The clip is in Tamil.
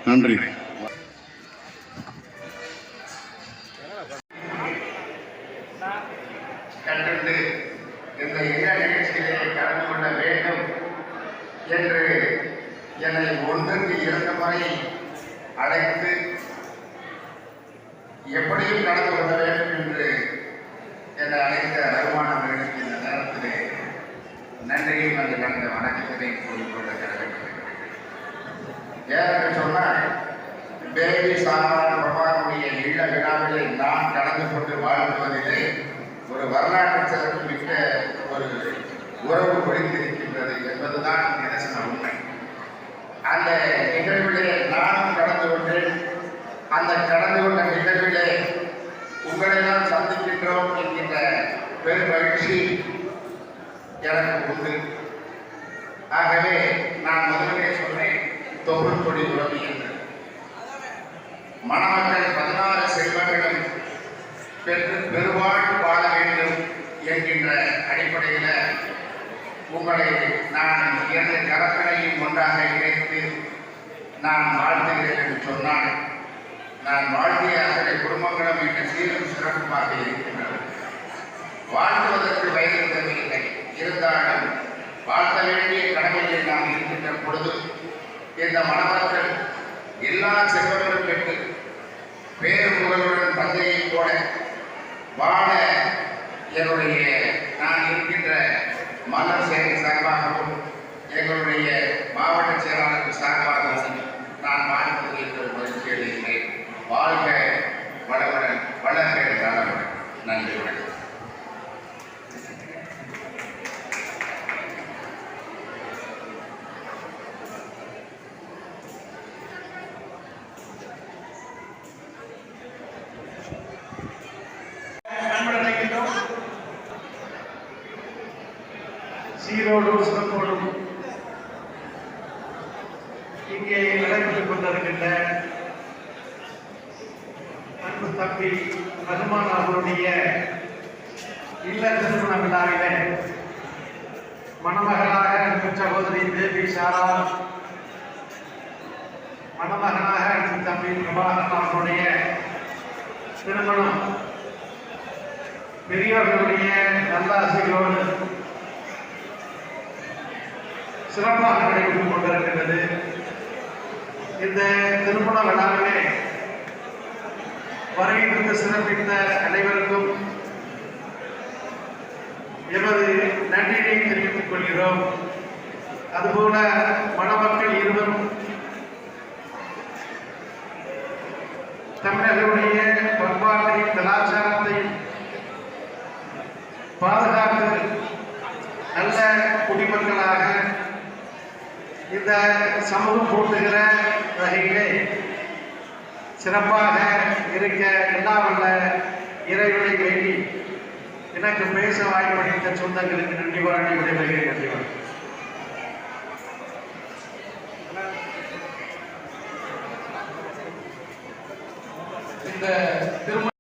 நன்றி. கண்டிருந்து இந்த இன நிகழ்ச்சியிலே கலந்து கொள்ள வேண்டும் என்று என்னை 1-2 முறை அழைத்து எப்படியும் கலந்து கொள்ள வேண்டும் என்று என்னை அழைத்த ரகுமான் அவர்களுக்கு இந்த நேரத்திலே நன்றியும் அந்த கலந்த வணக்கத்தினை கூறிக்கொள்ள ஏனென்று சொன்னால் பேபி சாமான் பிரபாகருடைய இல்ல விழாவிலே நான் கலந்து கொண்டு வாழ்வதிலே ஒரு வரலாற்று சிறப்பு மிக்க ஒரு உறவு பொழிந்திருக்கின்றது என்பதுதான் நிதர்சன உண்மை. அந்த நிகழ்விலே நானும் கலந்து கொண்டேன். அந்த கலந்து கொண்ட நிகழ்விலே உங்களெல்லாம் சந்திக்கின்றோம் என்கின்ற பெரும் மகிழ்ச்சி எனக்கு உண்டு. ஆகவே நான் முதலிலே சொன்னேன் தொகுல் கொடி உறவு என்று. மணமக்கள் 16 செல்வங்களும் பெற்று பெருவாழ்வு வாழ வேண்டும் என்கின்ற அடிப்படையில் உங்களை நான் 2 கரப்பனையும் ஒன்றாக இணைத்து நான் வாழ்த்துகிறேன் என்று சொன்னால் நான் வாழ்த்திய அத்தனை குடும்பங்களும் இன்று சீரும் சிறப்புமாக இருக்கின்றன. வாழ்த்துவதற்கு வயது தேவையில்லை. இருந்தாலும் வாழ்த்த வேண்டிய கடமையில் நாம் இருக்கின்ற பொழுது இந்த மணமக்கள் எல்லா செல்வங்களும் பெற்று பேரு புகழுடன் தந்தையை போல வாழ என்னுடைய நான் இருக்கின்ற மலர் சேவை சார்பாகவும் எங்களுடைய மாவட்ட செயலாளர்கள் சார்பாகவும் நான் வாழ்த்துவதற்கு மகிழ்ச்சி அடைகிறேன். வாழ்க வளமுடன், வளர்க நலமுடன். நன்றி, வணக்கம். சீரோடும் சிறப்போடும் இங்கே நடைபெற்றுக் கொண்டிருக்கின்ற அன்பு தம்பி ரகுமான் அவருடைய இல்ல திருமண விழாவிலே மணமகளாக அன்பு சகோதரி தேவி சாரா, மணமகனாக அன்பு தம்பி பிரபாகரன் அவருடைய திருமணம் பெரியவர்களுடைய நல்லாசிகளோடு சிறப்பாக நடைபெற்றுக் கொண்டிருக்கின்றது. இந்த திருமண விழாவிலே வருகின்ற சிறப்பித்த அனைவருக்கும் எமது நன்றியை தெரிவித்துக் கொள்கிறோம். அதுபோல மணமக்கள் இருவரும் தமிழர்களுடைய பண்பாட்டையும் கலாச்சாரத்தையும் பாதுகாத்து நல்ல குடிமக்களாக இந்த சமூகம் போட்டுகிற வகையிலே சிறப்பாக இருக்க எல்லாம் வல்ல இறைவனை வேண்டி எனக்கு பேச வாய்ப்பளித்த சொந்தங்களுக்கு நன்றி பாராட்டி விடைபெறுகிறேன். நன்றி வணக்கம். இந்த திருமண